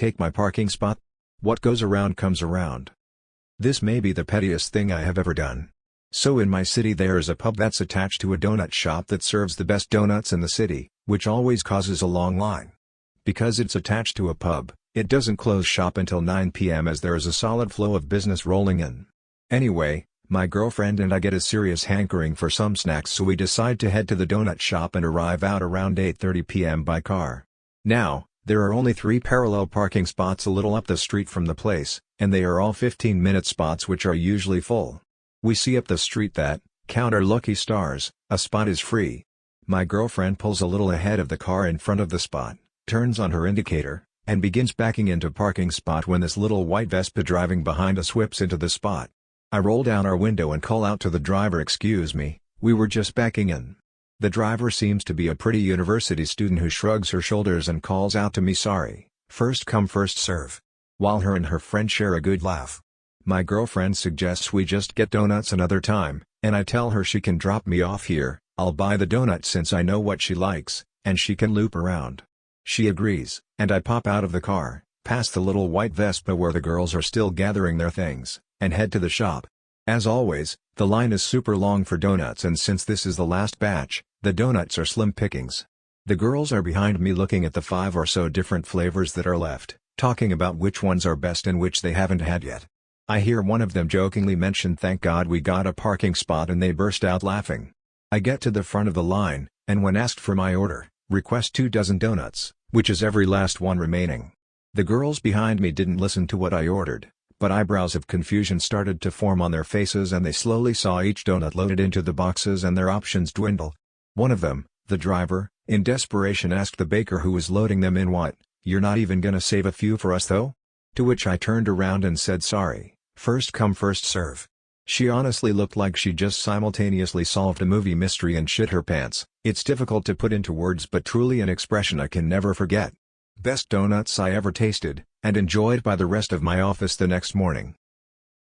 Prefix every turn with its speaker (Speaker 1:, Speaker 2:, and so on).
Speaker 1: take my parking spot? What goes around comes around. This may be the pettiest thing I have ever done. So in my city there is a pub that's attached to a donut shop that serves the best donuts in the city, which always causes a long line. Because it's attached to a pub, it doesn't close shop until 9 p.m. as there is a solid flow of business rolling in. Anyway, my girlfriend and I get a serious hankering for some snacks, so we decide to head to the donut shop and arrive out around 8:30 p.m. by car. Now, there are only 3 parallel parking spots a little up the street from the place, and they are all 15-minute spots which are usually full. We see up the street that, count our lucky stars, a spot is free. My girlfriend pulls a little ahead of the car in front of the spot, turns on her indicator, and begins backing into parking spot when this little white Vespa driving behind us whips into the spot. I roll down our window and call out to the driver, "Excuse me, we were just backing in." The driver seems to be a pretty university student who shrugs her shoulders and calls out to me, "Sorry, first come first serve," while her and her friend share a good laugh. My girlfriend suggests we just get donuts another time, and I tell her she can drop me off here, I'll buy the donuts since I know what she likes, and she can loop around. She agrees, and I pop out of the car, past the little white Vespa where the girls are still gathering their things, and head to the shop. As always, the line is super long for donuts, and since this is the last batch, the donuts are slim pickings. The girls are behind me looking at the 5 or so different flavors that are left, talking about which ones are best and which they haven't had yet. I hear one of them jokingly mention, "Thank God we got a parking spot," and they burst out laughing. I get to the front of the line, and when asked for my order, request 2 dozen donuts, which is every last one remaining. The girls behind me didn't listen to what I ordered, but eyebrows of confusion started to form on their faces, and they slowly saw each donut loaded into the boxes and their options dwindle. One of them, the driver, in desperation asked the baker who was loading them in, "What, you're not even gonna save a few for us though?" To which I turned around and said, "Sorry, first come first serve." She honestly looked like she just simultaneously solved a movie mystery and shit her pants. It's difficult to put into words, but truly an expression I can never forget. Best donuts I ever tasted, and enjoyed by the rest of my office the next morning.